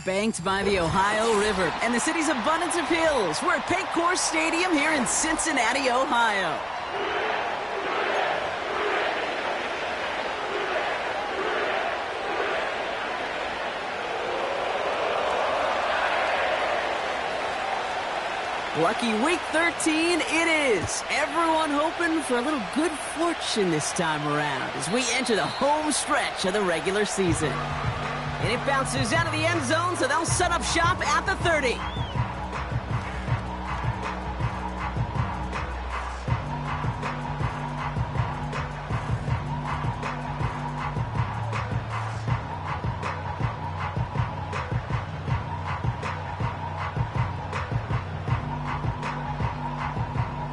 Banked by the Ohio River and the city's abundance of hills. We're at Paycor Stadium here in Cincinnati, Ohio. Lucky week 13 it is. Everyone hoping for a little good fortune this time around as we enter the home stretch of the regular season. And it bounces out of the end zone, so they'll set up shop at the 30.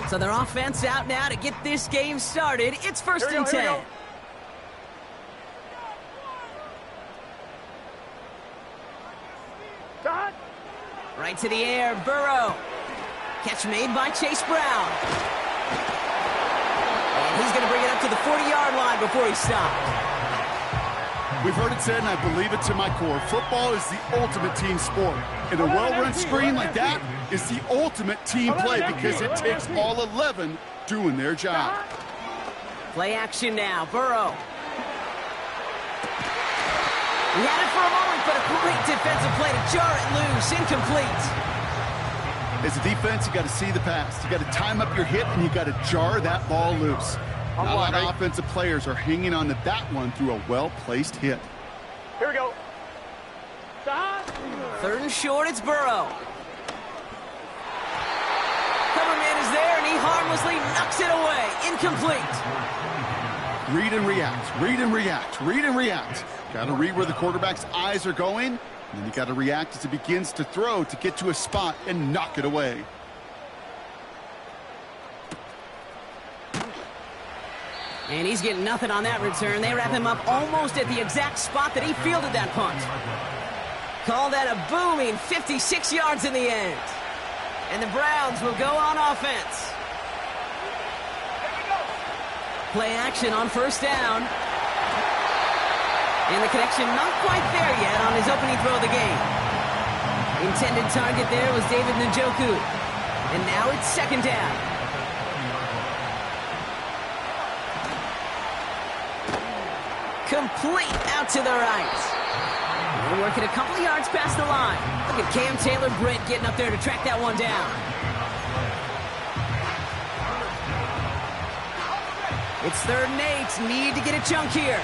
So their offense out now to get this game started. It's first and 10. Right to the air, Burrow. Catch made by Chase Brown. And he's going to bring it up to the 40-yard line before he stopped. We've heard it said, and I believe it to my core, football is the ultimate team sport. And a well-run screen like that is the ultimate team play because it takes all 11 doing their job. Play action now, Burrow. He had it for a moment, but a great defensive play to jar it loose. Incomplete. As a defense, you got to see the pass. You got to time up your hit, and you got to jar that ball loose. Not a lot of offensive players are hanging on to that one through a well-placed hit. Here we go. Third and short, it's Burrow. Cover man is there, and he harmlessly knocks it away. Incomplete. Read and react, read and react, read and react. Got to read where the quarterback's eyes are going, and then you got to react as he begins to throw to get to a spot and knock it away. And he's getting nothing on that return. They wrap him up almost at the exact spot that he fielded that punt. Call that a booming 56 yards in the end. And the Browns will go on offense. Play action on first down. And the connection not quite there yet on his opening throw of the game. Intended target there was David Njoku. And now it's second down. Complete out to the right. They're working a couple of yards past the line. Look at Cam Taylor-Britt getting up there to track that one down. It's 3rd and 8. Need to get a chunk here.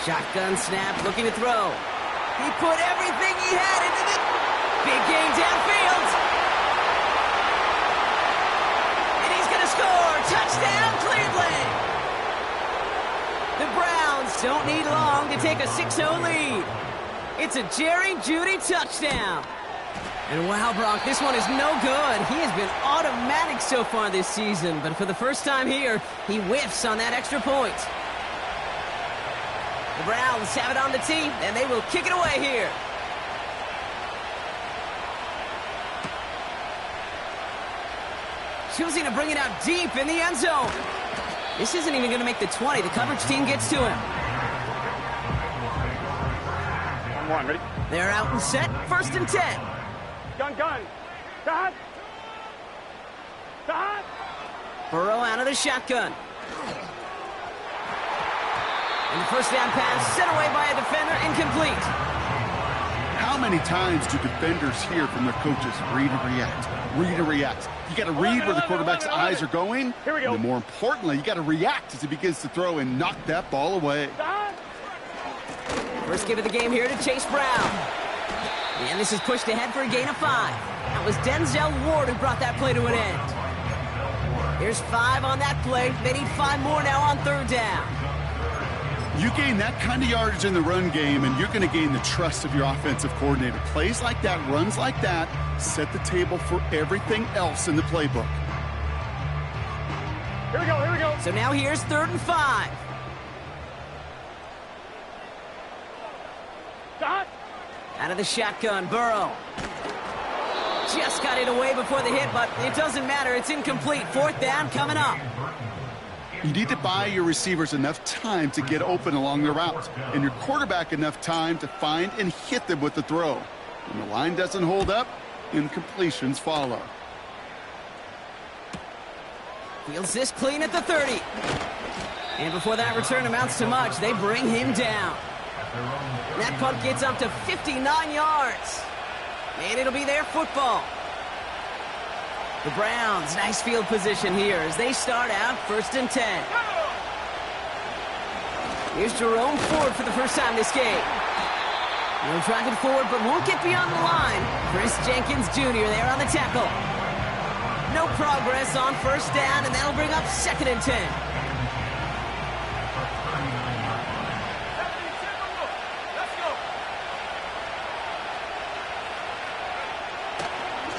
Shotgun snap, looking to throw. He put everything he had into the big game downfield. And he's going to score. Touchdown, Cleveland. The Browns don't need long to take a 6-0 lead. It's a Jerry Jeudy touchdown. And wow, Brock, this one is no good. He has been automatic so far this season, but for the first time here, he whiffs on that extra point. The Browns have it on the tee, and they will kick it away here. Choosing to bring it out deep in the end zone. This isn't even going to make the 20. The coverage team gets to him. On one, ready? They're out and set. 1st and 10. Gun. Stop. Burrow out of the shotgun. And the first down pass sent away by a defender, incomplete. How many times do defenders hear from their coaches, read and react, read and react? You got to read where the quarterback's eyes are going. Here we go. And more importantly, you got to react as he begins to throw and knock that ball away. First give of the game here to Chase Brown. And this is pushed ahead for a gain of 5. That was Denzel Ward who brought that play to an end. Here's 5 on that play. They need 5 more now on 3rd down. You gain that kind of yardage in the run game, and you're going to gain the trust of your offensive coordinator. Plays like that, runs like that, set the table for everything else in the playbook. Here we go. So now here's 3rd and 5. Out of the shotgun, Burrow. Just got it away before the hit, but it doesn't matter. It's incomplete. 4th down coming up. You need to buy your receivers enough time to get open along their routes, and your quarterback enough time to find and hit them with the throw. When the line doesn't hold up, incompletions follow. Fields this clean at the 30. And before that return amounts to much, they bring him down. That punt gets up to 59 yards. And it'll be their football. The Browns, nice field position here as they start out 1st and 10. Here's Jerome Ford for the first time this game. He'll drive it forward, but won't get beyond the line. Chris Jenkins Jr. there on the tackle. No progress on 1st down, and that'll bring up 2nd and 10.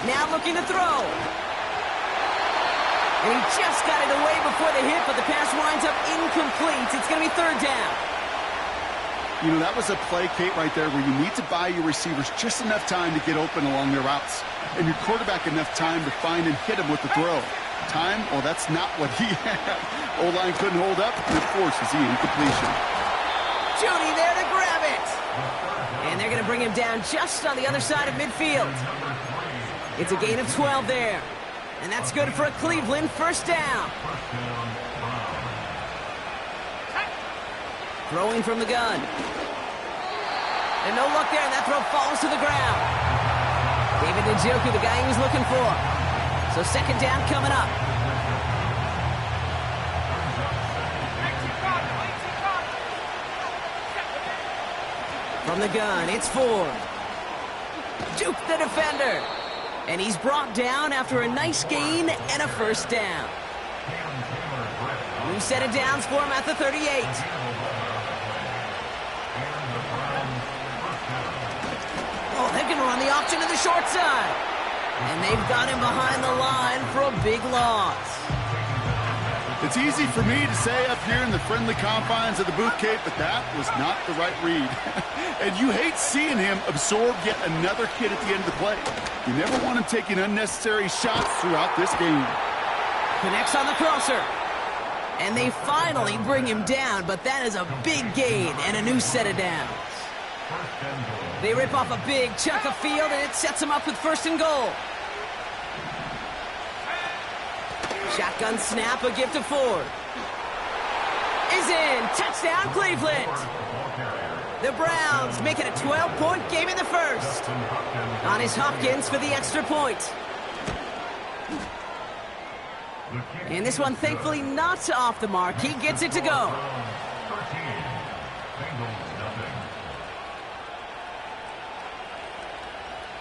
Now looking to throw. And he just got it away before the hit, but the pass winds up incomplete. It's going to be 3rd down. You know, that was a play, Kate, right there where you need to buy your receivers just enough time to get open along their routes. And your quarterback enough time to find and hit him with the throw. Time? Well, that's not what he had. O-line couldn't hold up, and it forces the incompletion. Judy there to grab it. And they're going to bring him down just on the other side of midfield. It's a gain of 12 there. And that's good for a Cleveland 1st down. Throwing from the gun. And no luck there, and that throw falls to the ground. David Njoku, the guy he was looking for. So 2nd down coming up. From the gun, it's Ford. Juke the defender. And he's brought down after a nice gain and a 1st down. New set of downs for him at the 38. Oh, they're going to run the option to the short side. And they've got him behind the line for a big loss. It's easy for me to say up here in the friendly confines of the booth, Kate, but that was not the right read. And you hate seeing him absorb yet another hit at the end of the play. You never want him taking unnecessary shots throughout this game. Connects on the crosser. And they finally bring him down, but that is a big gain and a new set of downs. They rip off a big chunk of field, and it sets them up with 1st and goal. Shotgun snap, a give to Ford. Is in. Touchdown, Cleveland. The Browns make it a 12-point game in the 1st. On is Hopkins for the extra point. And this one, thankfully, not off the mark. He gets it to go.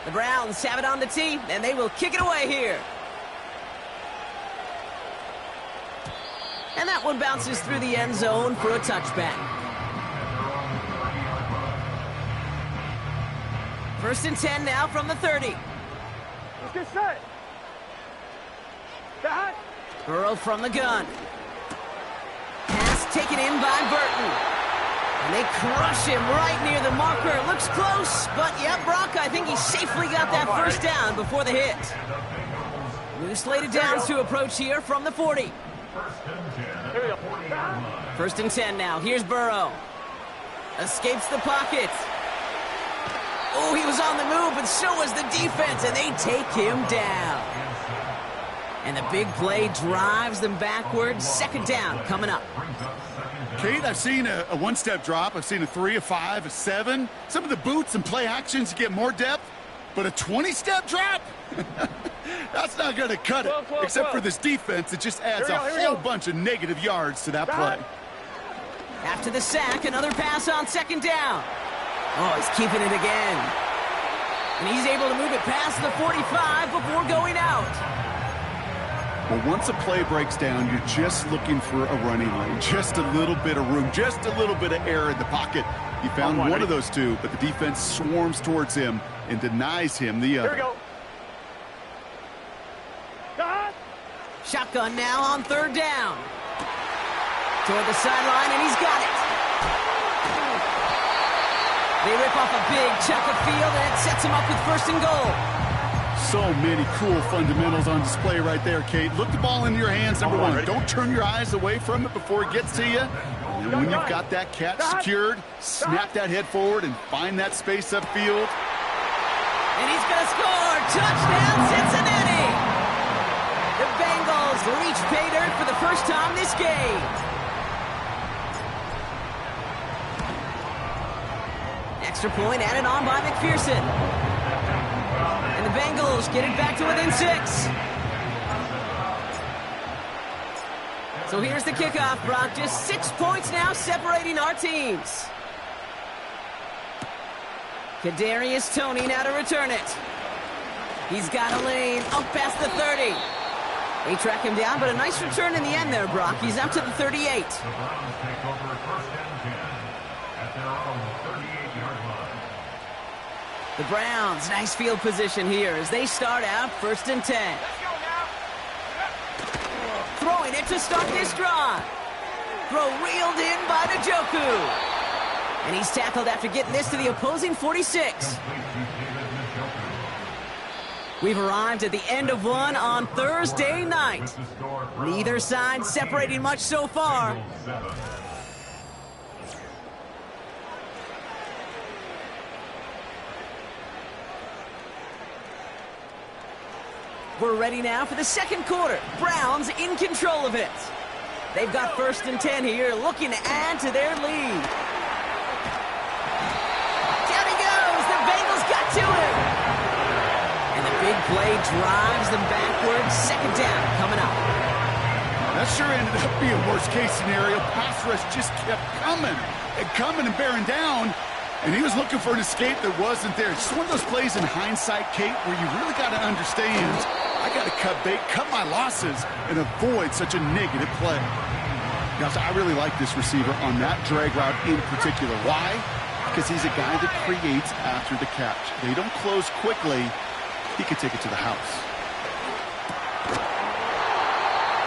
The Browns have it on the tee, and they will kick it away here. And that one bounces through the end zone for a touchback. 1st and 10 now from the 30. Let's get set. Back. Burrow from the gun. Pass taken in by Burton. And they crush him right near the marker. Looks close, but yeah, Brock, I think he safely got that 1st down before the hit. New slated downs to approach here from the 40. 1st and 10 now. Here's Burrow. Escapes the pocket. Oh, he was on the move, but so was the defense, and they take him down. And the big play drives them backwards. 2nd down coming up. Kate, I've seen a one-step drop. I've seen a 3, a 5, a 7. Some of the boots and play actions get more depth, but a 20-step drop? That's not going to cut it. Except for this defense, it just adds a whole bunch of negative yards to that play. After the sack, another pass on 2nd down. Oh, he's keeping it again. And he's able to move it past the 45 before going out. Well, once a play breaks down, you're just looking for a running lane. Just a little bit of room, just a little bit of air in the pocket. He found one of those two, but the defense swarms towards him and denies him the other. Here we go. Shotgun now on 3rd down. Toward the sideline, and he's got it. They rip off a big chunk of field, and it sets them up with 1st and goal. So many cool fundamentals on display right there, Kate. Look the ball into your hands, number one. Don't turn your eyes away from it before it gets to you. And when you've got that catch secured, snap that head forward and find that space upfield. And he's going to score! Touchdown, Cincinnati! The Bengals reach pay dirt for the first time this game. Extra point added on by McPherson. And the Bengals get it back to within 6. So here's the kickoff, Brock. Just 6 points now separating our teams. Kadarius Toney now to return it. He's got a lane up past the 30. They track him down, but a nice return in the end there, Brock. He's up to the 38. The Browns, nice field position here as they start out 1st and 10. Throwing it to start this drive. Throw reeled in by Njoku. And he's tackled after getting this to the opposing 46. We've arrived at the end of one on Thursday night. Neither side separating much so far. We're ready now for the second quarter. Browns in control of it. They've got 1st and 10 here, looking to add to their lead. Down he goes. The Bengals got to him. And the big play drives them backwards. 2nd down coming up. That sure ended up being worst-case scenario. Pass rush just kept coming and bearing down. And he was looking for an escape that wasn't there. It's just one of those plays in hindsight, Kate, where you really got to understand, I got to cut bait, cut my losses, and avoid such a negative play. Guys, I really like this receiver on that drag route in particular. Why? Because he's a guy that creates after the catch. They don't close quickly. He could take it to the house.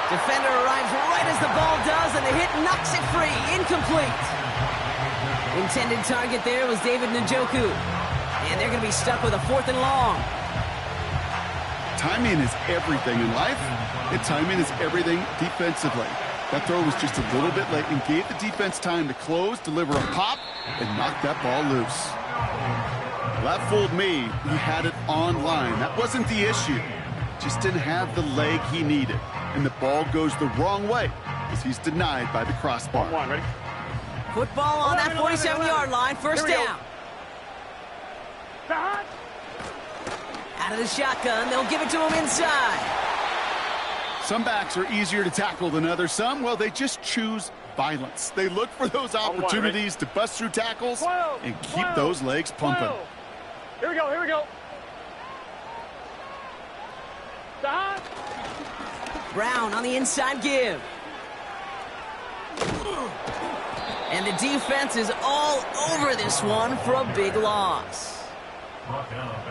Defender arrives right as the ball does, and the hit knocks it free. Incomplete. Intended target there was David Njoku. And they're going to be stuck with a 4th and long. Timing is everything in life, and timing is everything defensively. That throw was just a little bit late and gave the defense time to close, deliver a pop, and knock that ball loose. Well, that fooled me. He had it on line. That wasn't the issue. Just didn't have the leg he needed. And the ball goes the wrong way as he's denied by the crossbar. One, ready? Football on that 47-yard line. 1st down. Out of the shotgun. They'll give it to him inside. Some backs are easier to tackle than others. Some, well, they just choose violence. They look for those opportunities to bust through tackles and keep those legs pumping. Here we go, here we go. Brown on the inside give. And the defense is all over this one for a big loss.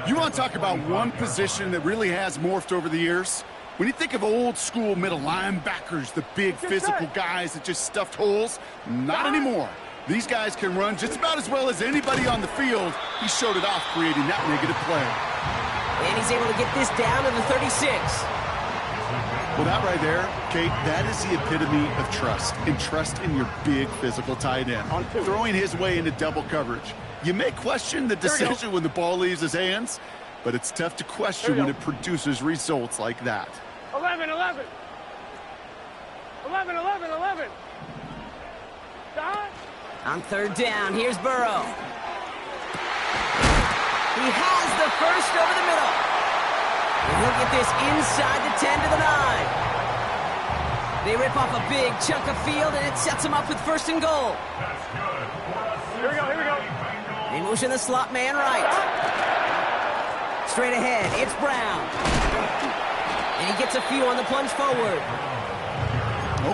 You want to talk about one position that really has morphed over the years? When you think of old school middle linebackers, the big physical guys that just stuffed holes, not anymore. These guys can run just about as well as anybody on the field. He showed it off creating that negative play. And he's able to get this down to the 36. Well, that right there, Kate, that is the epitome of trust. And trust in your big physical tight end. Throwing his way into double coverage. You may question the decision when the ball leaves his hands, but it's tough to question when it produces results like that. 11, 11. 11, 11, 11. On 3rd down, here's Burrow. He has the first over the middle. And he'll get this inside the 10 to the 9. They rip off a big chunk of field, and it sets them up with 1st and goal. Here we go, here we go. They motion the slot man right. Straight ahead, it's Brown. And he gets a few on the plunge forward.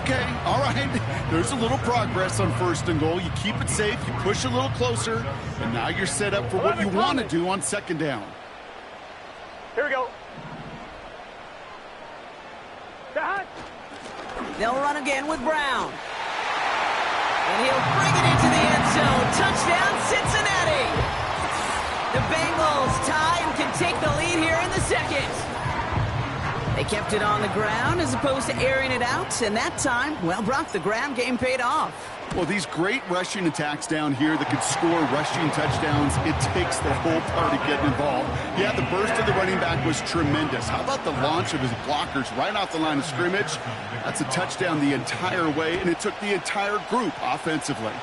Okay, all right. There's a little progress on 1st and goal. You keep it safe, you push a little closer, and now you're set up for what you want to do on 2nd down. Here we go. They'll run again with Brown. And he'll bring it into the end zone. Touchdown, Cincinnati! take the lead here in the second. They kept it on the ground as opposed to airing it out, and that time, well, Brock, the ground game paid off. Well, these great rushing attacks down here that could score rushing touchdowns, it takes the whole party getting involved. Yeah, the burst of the running back was tremendous. How about the launch of his blockers right off the line of scrimmage? That's a touchdown the entire way, and it took the entire group offensively.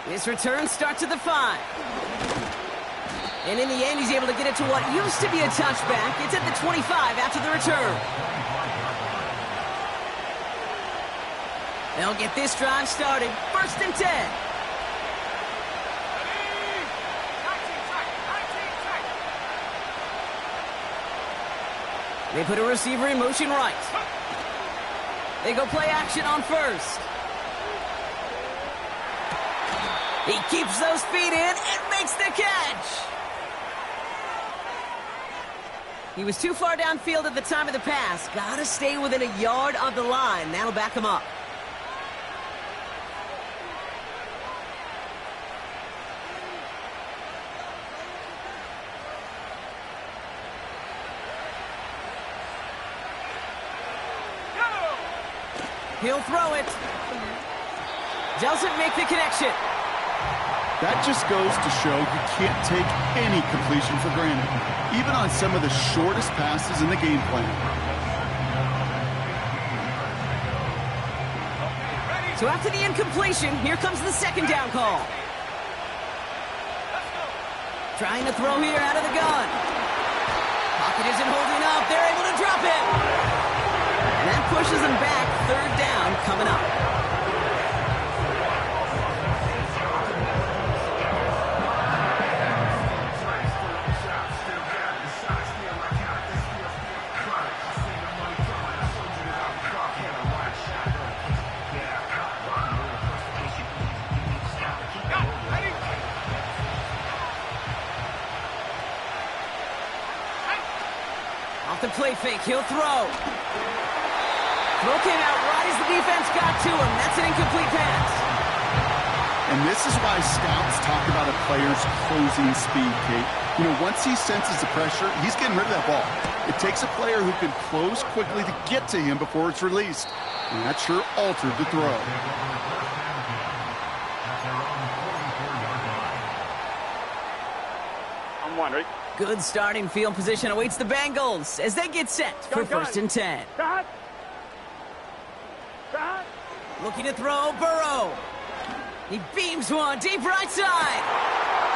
This return starts at the 5. And in the end, he's able to get it to what used to be a touchback. It's at the 25 after the return. They'll get this drive started. 1st and 10. They put a receiver in motion right. They go play action on 1st. He keeps those feet in and makes the catch. He was too far downfield at the time of the pass. Gotta stay within a yard of the line. That'll back him up. He'll throw it. Doesn't make the connection. That just goes to show you can't take any completion for granted, even on some of the shortest passes in the game plan. So after the incompletion, here comes the 2nd down call. Trying to throw here out of the gun. Pocket isn't holding up. They're able to drop it. And that pushes them back. 3rd down coming up. Off the play fake, he'll throw. Throw came out right as the defense got to him. That's an incomplete pass. And this is why scouts talk about a player's closing speed, Kate. You know, once he senses the pressure, he's getting rid of that ball. It takes a player who can close quickly to get to him before it's released. And that sure altered the throw. I'm one, ready? Good starting field position awaits the Bengals as they get set for 1st and 10. Cut. Looking to throw, Burrow. He beams one deep right side.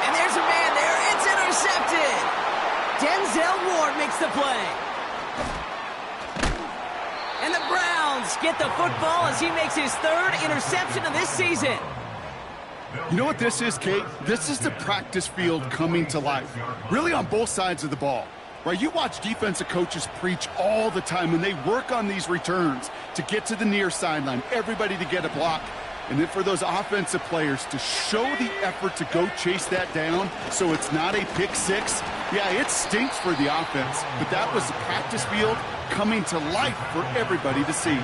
And there's a man there. It's intercepted. Denzel Ward makes the play. And the Browns get the football as he makes his 3rd interception of this season. You know what this is, Kate? This is the practice field coming to life, really on both sides of the ball. Right, you watch defensive coaches preach all the time when they work on these returns to get to the near sideline, everybody to get a block, and then for those offensive players to show the effort to go chase that down so it's not a pick 6. Yeah, it stinks for the offense, but that was the practice field coming to life for everybody to see.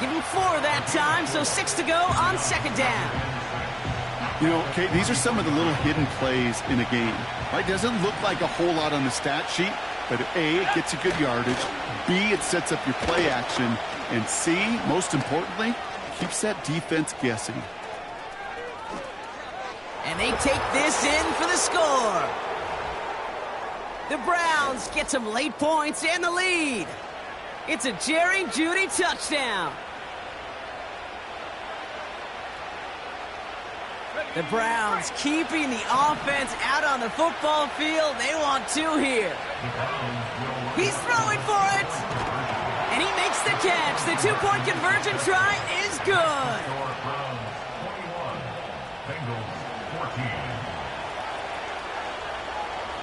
Give him 4 that time, so 6 to go on 2nd down. You know, Kate, these are some of the little hidden plays in a game. Right? Doesn't look like a whole lot on the stat sheet, but A, it gets you good yardage, B, it sets up your play action, and C, most importantly, keeps that defense guessing. And they take this in for the score. The Browns get some late points and the lead. It's a Jerry Jeudy touchdown. The Browns keeping the offense out on the football field. They want 2 here. He's throwing for it. And he makes the catch. The 2-point conversion try is good.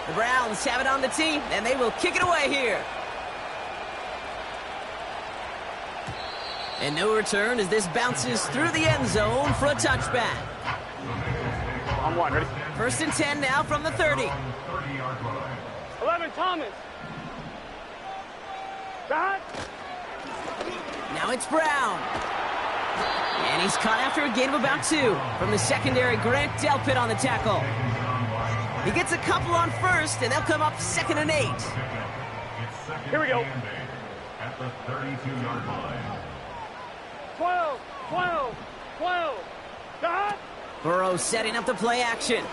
The Browns have it on the tee, and they will kick it away here. And no return as this bounces through the end zone for a touchback. I'm one, ready? 1st and 10 now from the 30. 11, Thomas. Cut. Now it's Brown. And he's caught after a gain of about 2 from the secondary. Grant Delpit on the tackle. He gets a couple on first, and they'll come up 2nd and 8. Here we go. At the 32-yard line. 12, 12, 12. Stop. Burrow setting up the play action.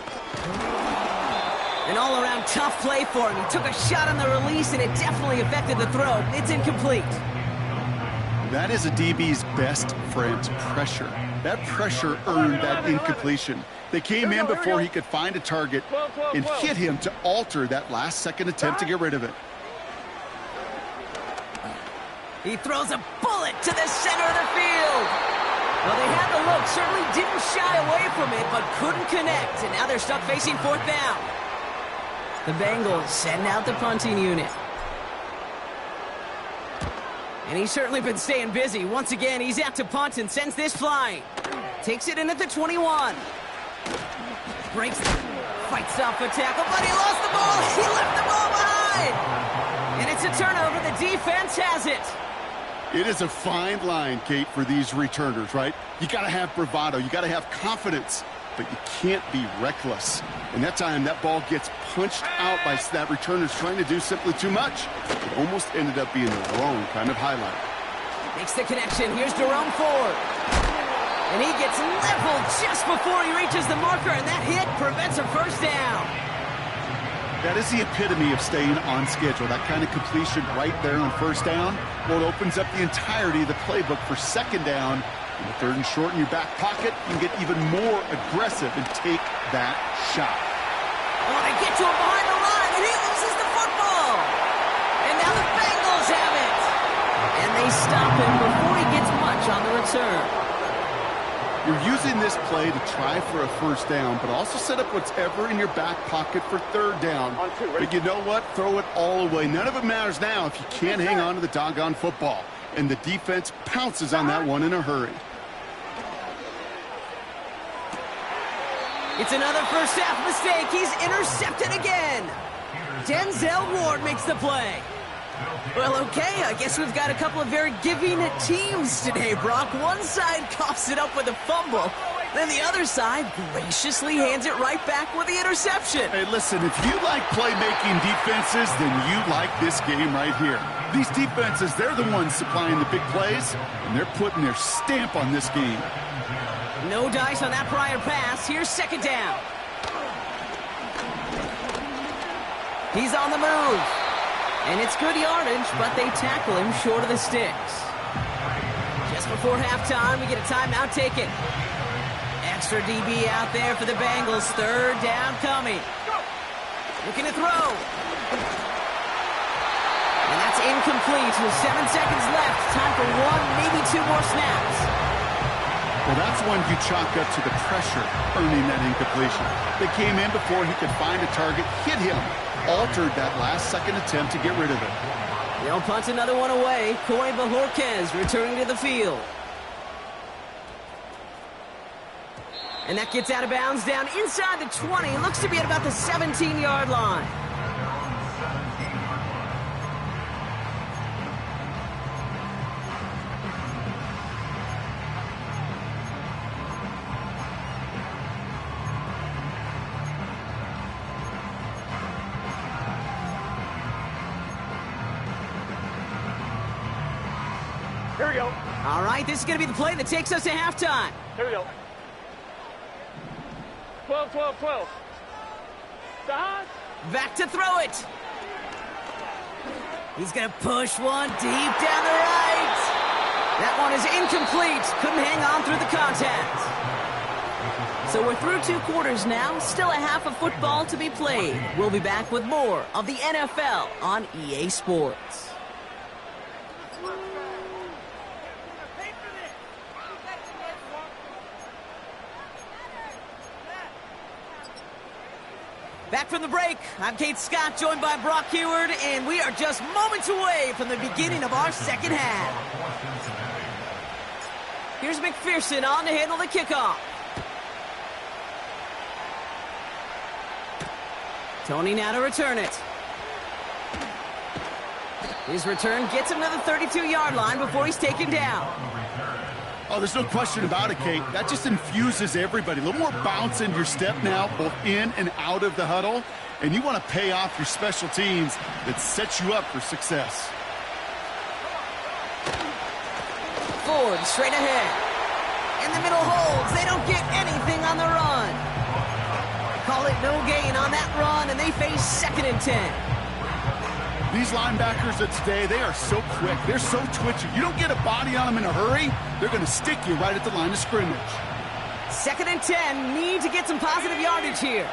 An all-around tough play for him. He took a shot on the release, and it definitely affected the throw. It's incomplete. That is a DB's best friend, pressure. That pressure earned that incompletion. They came in before he could find a target and hit him to alter that last-second attempt to get rid of it. He throws a bullet to the center of the field. Well, they had the look, certainly didn't shy away from it, but couldn't connect, and now they're stuck facing 4th down. The Bengals sending out the punting unit. And he's certainly been staying busy. Once again, he's out to punt and sends this flying. Takes it in at the 21. Breaks, fights off a tackle, but he lost the ball. He left the ball behind. And it's a turnover. The defense has it. It is a fine line, Kate, for these returners, right? You got to have bravado. You got to have confidence, but you can't be reckless. And that time, that ball gets punched out by that returner's trying to do simply too much. It almost ended up being the wrong kind of highlight. Makes the connection. Here's Jerome Ford. And he gets leveled just before he reaches the marker, and that hit prevents a first down. That is the epitome of staying on schedule. That kind of completion right there on first down. Well, it opens up the entirety of the playbook for 2nd down. In the 3rd and short in your back pocket, you can get even more aggressive and take that shot. Oh, they get to him behind the line, and he loses the football. And now the Bengals have it. And they stop him before he gets much on the return. You're using this play to try for a first down, but also set up whatever in your back pocket for 3rd down. But you know what? Throw it all away. None of it matters now if you can't hang on to the doggone football. And the defense pounces on that one in a hurry. It's another first half mistake. He's intercepted again. Denzel Ward makes the play. Well, okay, I guess we've got a couple of very giving teams today, Brock. One side coughs it up with a fumble. Then the other side graciously hands it right back with the interception. Hey, listen, if you like playmaking defenses, then you like this game right here. These defenses, they're the ones supplying the big plays, and they're putting their stamp on this game. No dice on that prior pass. Here's 2nd down. He's on the move. And it's good yardage, but they tackle him short of the sticks. Just before halftime, we get a timeout taken. Extra DB out there for the Bengals. 3rd down coming. Looking to throw. And that's incomplete with 7 seconds left. Time for 1, maybe 2 more snaps. Well, that's one you chalk up to the pressure earning that incompletion. They came in before he could find a target, hit him, altered that last-second attempt to get rid of it. They'll punt another one away. Corey Bajorquez returning to the field. And that gets out of bounds down inside the 20. Looks to be at about the 17-yard line. Here we go. All right, this is going to be the play that takes us to halftime. Here we go. 12, 12, 12. Stop. Back to throw it. He's going to push one deep down the right. That one is incomplete. Couldn't hang on through the contact. So we're through 2 quarters now. Still a half of football to be played. We'll be back with more of the NFL on EA Sports. Back from the break, I'm Kate Scott, joined by Brock Heward, and we are just moments away from the beginning of our second half. Here's McPherson on to handle the kickoff. Tony now to return it. His return gets him to the 32-yard line before he's taken down. Oh, there's no question about it, Kate. That just infuses everybody. A little more bounce in your step now, both in and out of the huddle. And you want to pay off your special teams that sets you up for success. Ford straight ahead. In the middle holds. They don't get anything on the run. Call it no gain on that run, and they face 2nd and 10. These linebackers of today, they are so quick. They're so twitchy. You don't get a body on them in a hurry, they're going to stick you right at the line of scrimmage. 2nd and 10. Need to get some positive yardage here.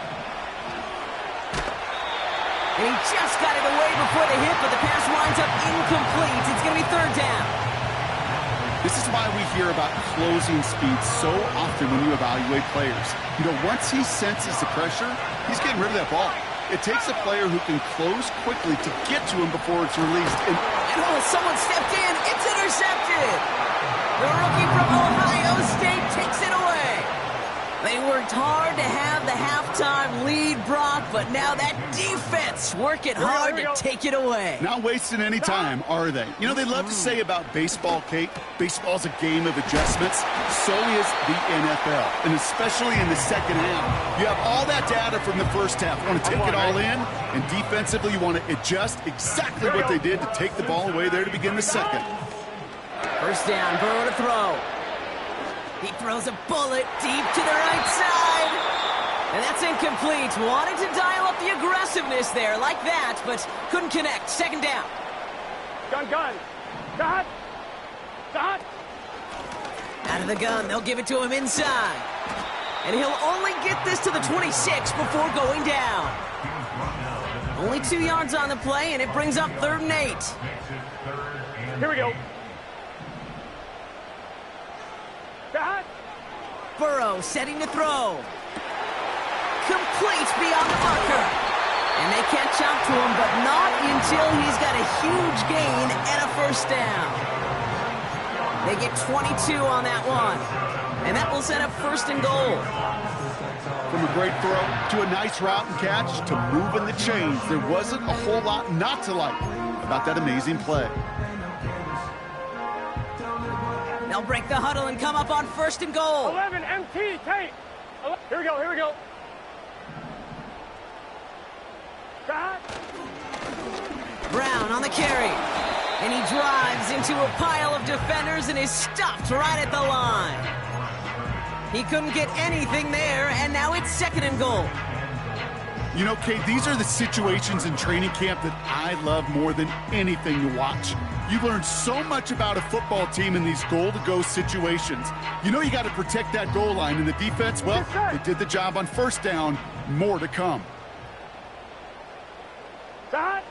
And he just got it away before the hit, but the pass winds up incomplete. It's going to be 3rd down. This is why we hear about closing speed so often when you evaluate players. You know, once he senses the pressure, he's getting rid of that ball. It takes a player who can close quickly to get to him before it's released. And oh, someone stepped in. It's intercepted. The rookie from Ohio State takes it away. They worked hard to have the halftime lead, Brock, but now that defense working hard to take it away. Not wasting any time, are they? You know, they love to say about baseball, Kate, baseball's a game of adjustments. So is the NFL, and especially in the second half. You have all that data from the first half. You want to take it all in, and defensively you want to adjust exactly what they did to take the ball away there to begin the second. 1st down, Burrow to throw. He throws a bullet deep to the right side. And that's incomplete. Wanted to dial up the aggressiveness there like that, but couldn't connect. 2nd down. Gun. Dot. Out of the gun. They'll give it to him inside. And he'll only get this to the 26 before going down. Only 2 yards on the play, and it brings up 3rd and 8. Here we go. Dot. Burrow setting to throw. Complete beyond the marker. And they catch up to him, but not until he's got a huge gain and a 1st down. They get 22 on that one. And that will set up 1st and goal. From a great throw to a nice route and catch to moving the chains, there wasn't a whole lot not to like about that amazing play. They'll break the huddle and come up on 1st and goal. 11 MT tape. Here we go. Dot. Brown on the carry. And he drives into a pile of defenders and is stopped right at the line. He couldn't get anything there, and now it's 2nd and goal. You know, Kate, these are the situations in training camp that I love more than anything to watch. You learn so much about a football team in these goal-to-go situations. You know you got to protect that goal line, and the defense, well, they did the job on 1st down. More to come. Dot.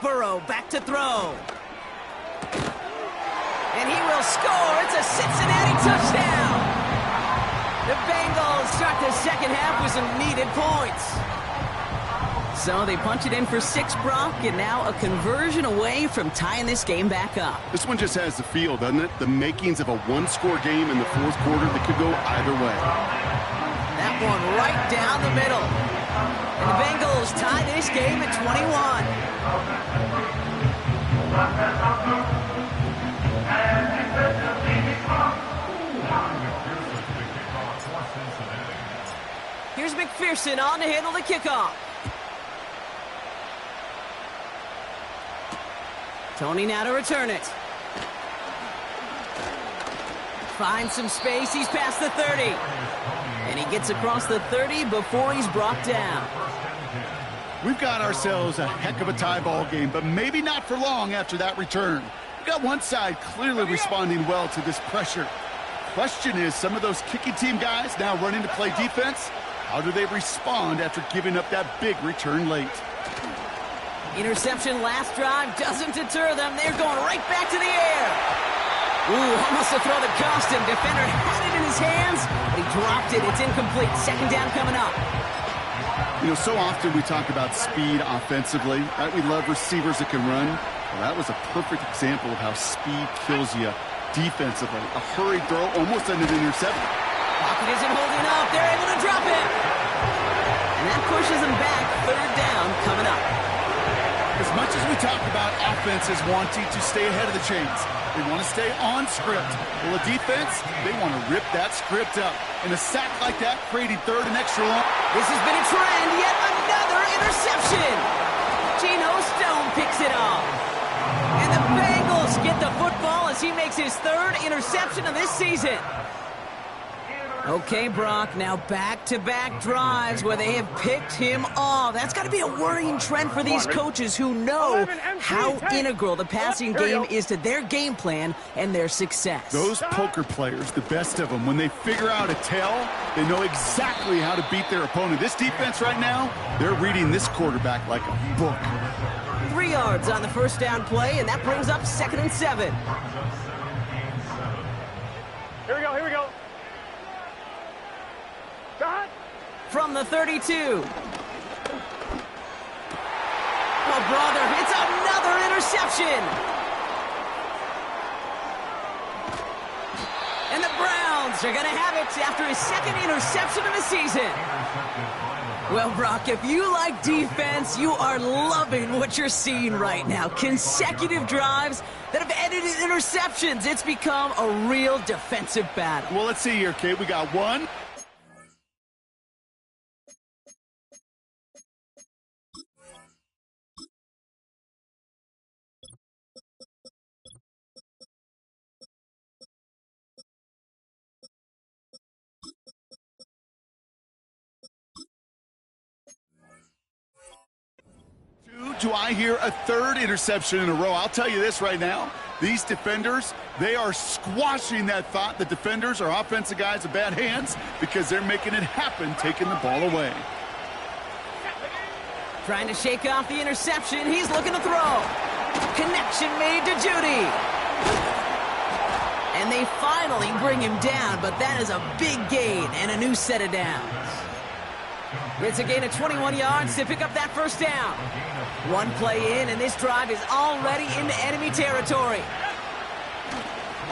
Burrow back to throw. And he will score. It's a Cincinnati touchdown. The Bengals start the 2nd half with some needed points. So they punch it in for 6, Brock, and now a conversion away from tying this game back up. This one just has the feel, doesn't it? The makings of a one-score game in the 4th quarter that could go either way. That one right down the middle. And the Bengals tie this game at 21. Here's McPherson on to handle the kickoff. Tony now to return it. Finds some space. He's past the 30. And he gets across the 30 before he's brought down. We've got ourselves a heck of a tie ball game, but maybe not for long after that return. We've got one side clearly responding well to this pressure. Question is, some of those kicking team guys now running to play defense, how do they respond after giving up that big return late? Interception last drive doesn't deter them. They're going right back to the air. Ooh, almost a throw that cost him. Defender had it in his hands, but he dropped it. It's incomplete. 2nd down coming up. You know, so often we talk about speed offensively, right? We love receivers that can run. Well, that was a perfect example of how speed kills you defensively. A hurried throw almost ended in an interception. Pocket isn't holding up. They're able to drop it. And that pushes them back. 3rd down coming up. As much as we talk about offenses wanting to stay ahead of the chains, they want to stay on script. Well, the defense, they want to rip that script up. And a sack like that, creating third and extra long. This has been a trend, yet another interception. Geno Stone picks it off. And the Bengals get the football as he makes his third interception of this season. Okay, Brock, now back-to-back drives where they have picked him off. That's got to be a worrying trend for these coaches who know how integral the passing game is to their game plan and their success. Those poker players, the best of them, when they figure out a tell, they know exactly how to beat their opponent. This defense right now, they're reading this quarterback like a book. 3 yards on the first down play, and that brings up 2nd and 7. Here we go, here we go. Shot. From the 32. Oh, brother, it's another interception. And the Browns are going to have it after his 2nd interception of the season. Well, Brock, if you like defense, you are loving what you're seeing right now. Consecutive drives that have ended in interceptions. It's become a real defensive battle. Well, let's see here, kid. We got 1. Do I hear a 3rd interception in a row? I'll tell you this right now. These defenders, they are squashing that thought. The defenders are offensive guys with bad hands because they're making it happen, taking the ball away. Trying to shake off the interception. He's looking to throw. Connection made to Judy. And they finally bring him down, but that is a big gain and a new set of downs. It's a gain of 21 yards to pick up that first down. 1 play in, and this drive is already into enemy territory.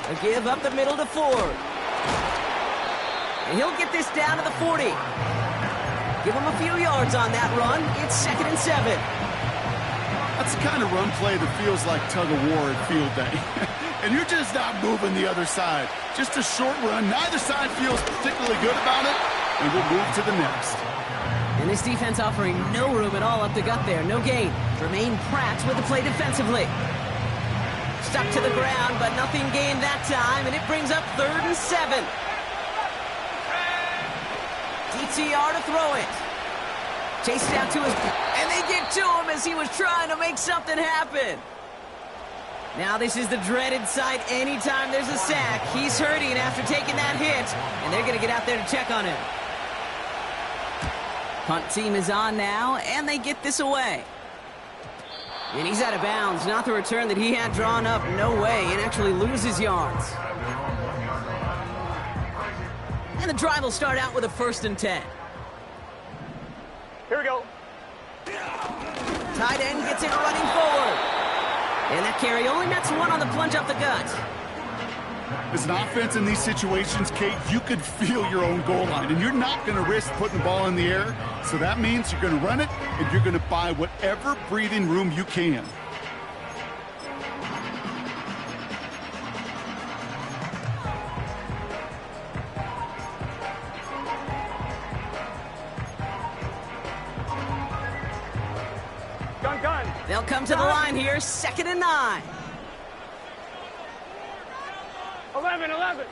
A give up the middle to Ford. And he'll get this down to the 40. Give him a few yards on that run. It's 2nd and 7. That's the kind of run play that feels like tug-of-war at field day. And you're just not moving the other side. Just a short run. Neither side feels particularly good about it, and we'll move to the next. And this defense offering no room at all up the gut there. No gain. Jermaine Pratt with the play defensively. Stuck to the ground, but nothing gained that time, and it brings up 3rd and 7. DTR to throw it. Chased out to his... And they get to him as he was trying to make something happen. Now this is the dreaded sight anytime there's a sack. He's hurting after taking that hit, and they're going to get out there to check on him. Punt team is on now, and they get this away. And he's out of bounds. Not the return that he had drawn up. No way. It actually loses yards. And the drive will start out with a 1st and 10. Here we go. Tight end gets it running forward. And that carry only nets 1 on the plunge up the gut. As an offense in these situations, Kate, you could feel your own goal line, and you're not going to risk putting the ball in the air. So that means you're going to run it, and you're going to buy whatever breathing room you can. Gun. They'll come to the line here, 2nd and 9. 11.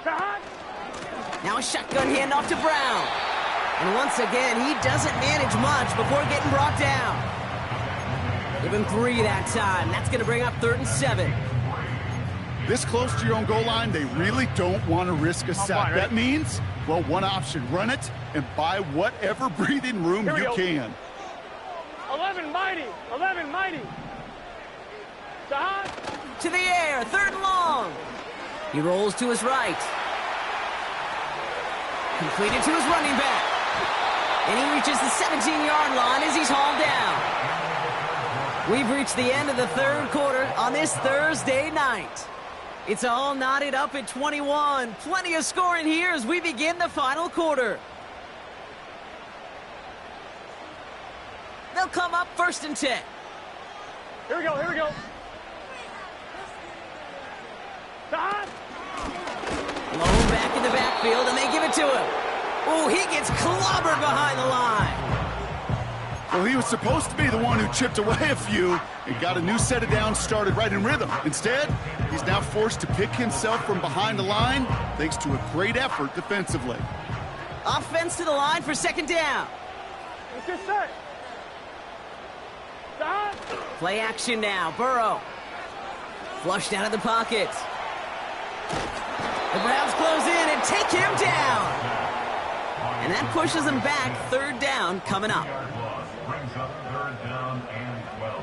Shot. Now a shotgun handoff to Brown. And once again, he doesn't manage much before getting brought down. Give him 3 that time. That's going to bring up 3rd and 7. This close to your own goal line, they really don't want to risk a sack. That means, well, one option, run it and buy whatever breathing room you can. 11 mighty. Shot. To the air, 3rd and long. He rolls to his right. Completed to his running back. And he reaches the 17-yard line as he's hauled down. We've reached the end of the 3rd quarter on this Thursday night. It's all knotted up at 21. Plenty of scoring here as we begin the final quarter. They'll come up 1st and 10. Here we go, here we go. Stop. Low back in the backfield, and they give it to him. Oh, he gets clobbered behind the line. Well, he was supposed to be the one who chipped away a few and got a new set of downs started right in rhythm. Instead, he's now forced to pick himself from behind the line thanks to a great effort defensively. Offense to the line for 2nd down. Let's get set. Stop. Play action now. Burrow. Flushed out of the pocket. The Browns close in and take him down. And that pushes them back. 3rd down coming up. Brings up 3rd down and 12.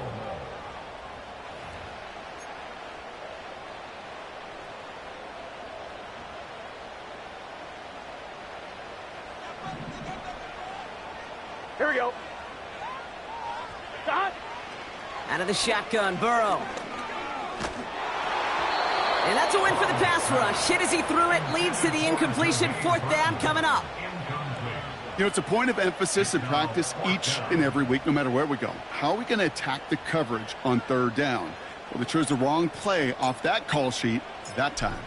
Here we go. Stop. Out of the shotgun, Burrow. And that's a win for the pass rush. Hit as he threw it, leads to the incompletion. 4th down coming up. You know, it's a point of emphasis in practice each and every week, no matter where we go. How are we going to attack the coverage on 3rd down? Well, they chose the wrong play off that call sheet that time.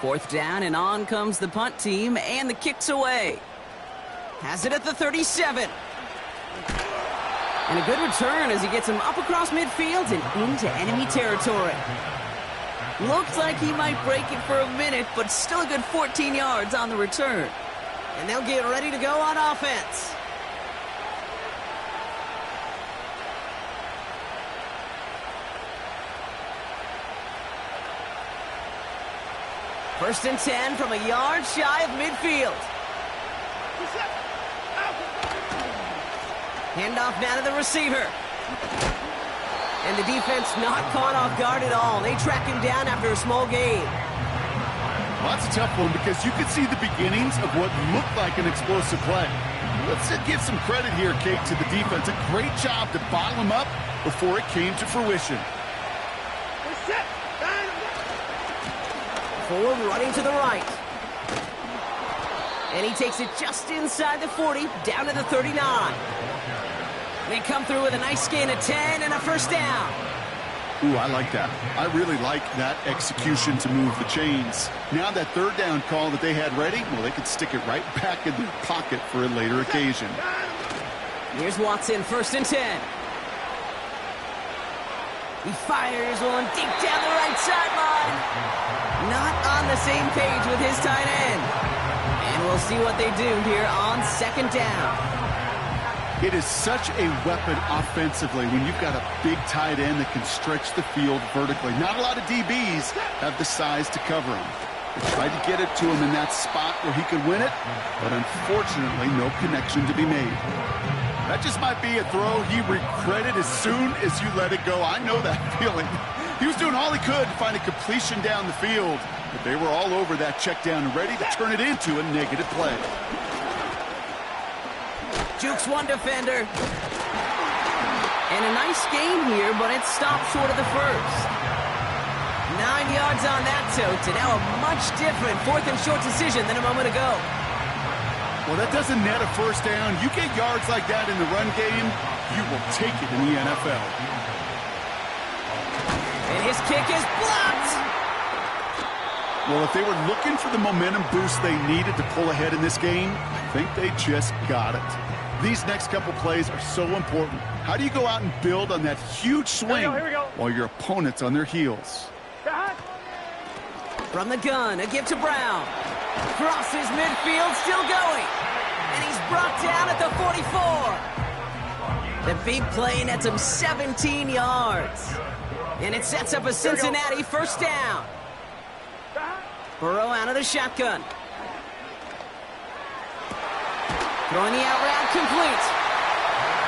4th down, and on comes the punt team, and the kick's away. Has it at the 37. And a good return as he gets him up across midfield and into enemy territory. Looks like he might break it for a minute, but still a good 14 yards on the return. And they'll get ready to go on offense. First and 10 from a yard shy of midfield. Handoff now to the receiver. And the defense not caught off guard at all. They track him down after a small gain. Well, that's a tough one because you could see the beginnings of what looked like an explosive play. Let's give some credit here, Kate, to the defense. A great job to bottle him up before it came to fruition. Forward running to the right. And he takes it just inside the 40, down to the 39. They come through with a nice gain of 10 and a 1st down. Ooh, I like that. I really like that execution to move the chains. Now that 3rd down call that they had ready, well, they could stick it right back in their pocket for a later occasion. Here's Watson, 1st and 10. He fires one deep down the right sideline. Not on the same page with his tight end. And we'll see what they do here on 2nd down. It is such a weapon offensively when you've got a big tight end that can stretch the field vertically. Not a lot of DBs have the size to cover him. They tried to get it to him in that spot where he could win it, but unfortunately no connection to be made. That just might be a throw he regretted as soon as you let it go. I know that feeling. He was doing all he could to find a completion down the field, but they were all over that check down and ready to turn it into a negative play. Jukes one defender. And a nice gain here, but it stopped short of the 1st. 9 yards on that tote, and now a much different 4th and short decision than a moment ago. Well, that doesn't net a 1st down. You get yards like that in the run game, you will take it in the NFL. And his kick is blocked. Well, if they were looking for the momentum boost they needed to pull ahead in this game, I think they just got it. These next couple plays are so important. How do you go out and build on that huge swing while your opponent's on their heels? From the gun, a give to Brown. Crosses midfield, still going. And he's brought down at the 44. The big play nets him 17 yards. And it sets up a Cincinnati 1st down. Burrow out of the shotgun. Throwing the out route complete.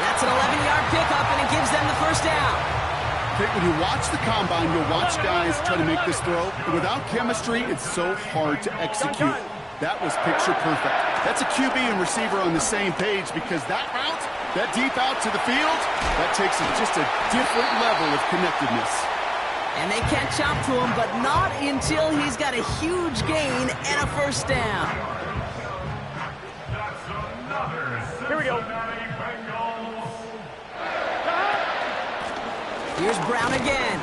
That's an 11-yard pickup, and it gives them the 1st down. Okay, when you watch the combine, you'll watch guys try to make this throw. Without chemistry, it's so hard to execute. That was picture perfect. That's a QB and receiver on the same page because that route, that deep out to the field, that takes just a different level of connectedness. And they catch up to him, but not until he's got a huge gain and a 1st down. Here we go. Here's Brown again.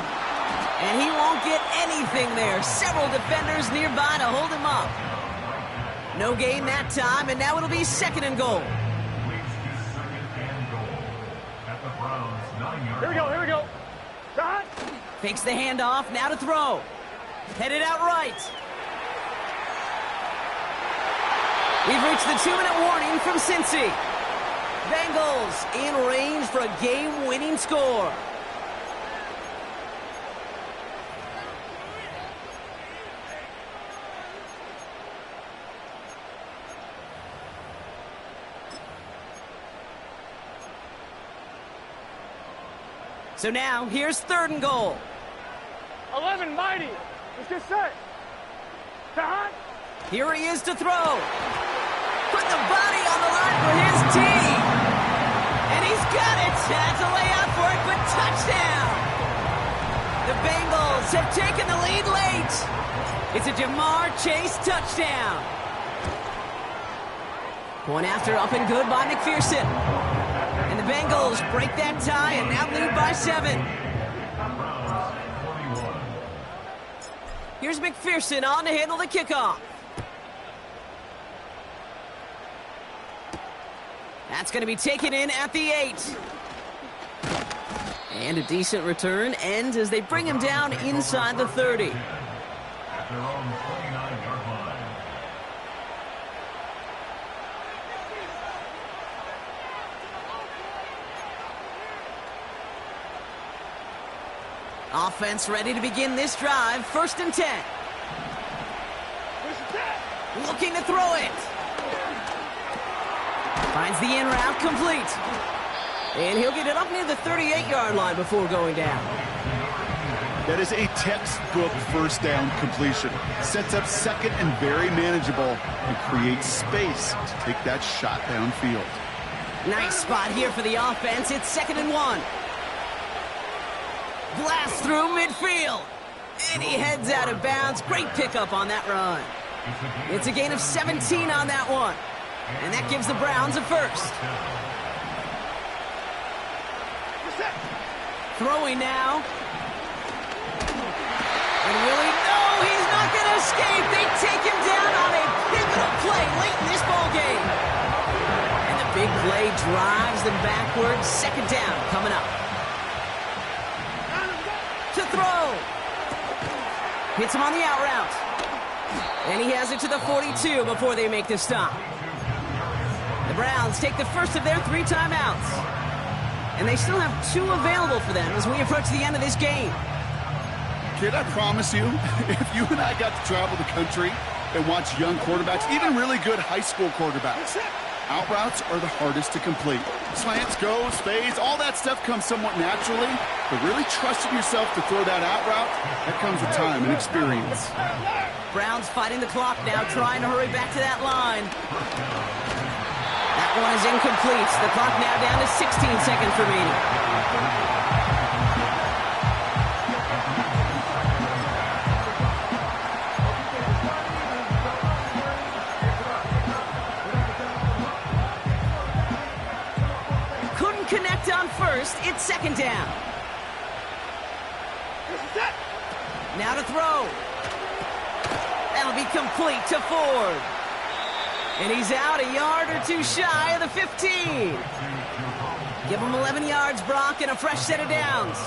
And he won't get anything there. Several defenders nearby to hold him up. No gain that time, and now it'll be 2nd and goal. Here we go, here we go. Shot. Fakes the handoff, now to throw. Headed out right. We've reached the 2-minute warning from Cincy. Bengals in range for a game-winning score. So now, here's 3rd and goal. 11, mighty. Let's get set. Shot. Here he is to throw. Put the body on the line for his team. And he's got it. That's a layout for it, but touchdown. The Bengals have taken the lead late. It's a Jamar Chase touchdown. Point after up and good by McPherson. And the Bengals break that tie and now lead by 7. Here's McPherson on to handle the kickoff. That's going to be taken in at the 8. And a decent return ends as they bring him down inside the 30. At their own 29-yard line. Offense ready to begin this drive. 1st and 10. Looking to throw it. Finds the in route complete. And he'll get it up near the 38-yard line before going down. That is a textbook 1st down completion. Sets up 2nd and very manageable and creates space to take that shot downfield. Nice spot here for the offense. It's 2nd and 1. Blast through midfield. And he heads out of bounds. Great pickup on that run. It's a gain of 17 on that one. And that gives the Browns a 1st. Throwing now. And Willie, no, he's not going to escape. They take him down on a pivotal play late in this ball game. And the big play drives them backwards. 2nd down coming up. To throw. Hits him on the out route. And he has it to the 42 before they make the stop. The Browns take the first of their 3 timeouts. And they still have 2 available for them as we approach the end of this game. Kid, I promise you, if you and I got to travel the country and watch young quarterbacks, even really good high school quarterbacks, out routes are the hardest to complete. Slants, goes, fades, all that stuff comes somewhat naturally, but really trusting yourself to throw that out route, that comes with time and experience. Browns fighting the clock now, trying to hurry back to that line. That one is incomplete. The clock now down to 16 seconds remaining. Couldn't connect on first. It's 2nd down. Now to throw. That'll be complete to Ford. And he's out a yard or 2 shy of the 15. Give him 11 yards, Brock, and a fresh set of downs.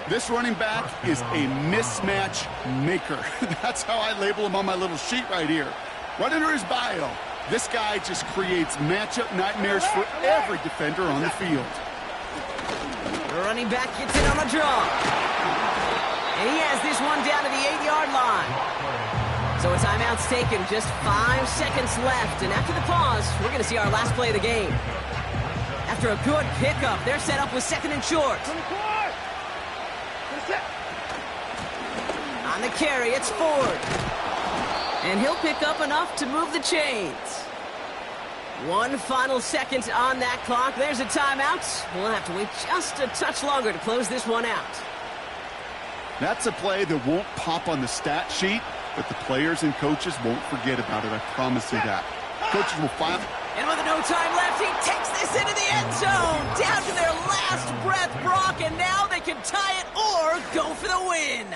This running back is a mismatch maker. That's how I label him on my little sheet right here. Right under his bio, this guy just creates matchup nightmares for every defender on the field. The running back gets it on a draw. And he has this one down to the 8-yard line. So a timeout's taken, just 5 seconds left. And after the pause, we're going to see our last play of the game. After a good pickup, they're set up with 2nd and short. On the carry, it's Ford. And he'll pick up enough to move the chains. 1 final second on that clock. There's a timeout. We'll have to wait just a touch longer to close this one out. That's a play that won't pop on the stat sheet, but the players and coaches won't forget about it. I promise you that. Coaches will And with no time left, he takes this into the end zone. Down to their last breath, Brock, and now they can tie it or go for the win.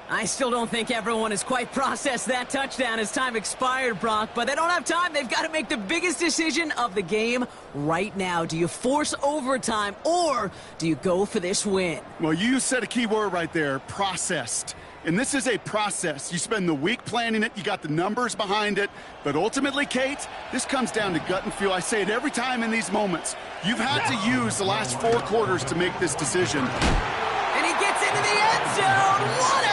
I still don't think everyone has quite processed that touchdown as time expired, Brock, but they don't have time. They've got to make the biggest decision of the game right now. Do you force overtime or do you go for this win? Well, you said a key word right there, processed. And this is a process. You spend the week planning it, you got the numbers behind it, but ultimately, Kate, this comes down to gut and feel. I say it every time in these moments. You've had to use the last 4 quarters to make this decision. And he gets into the end zone. What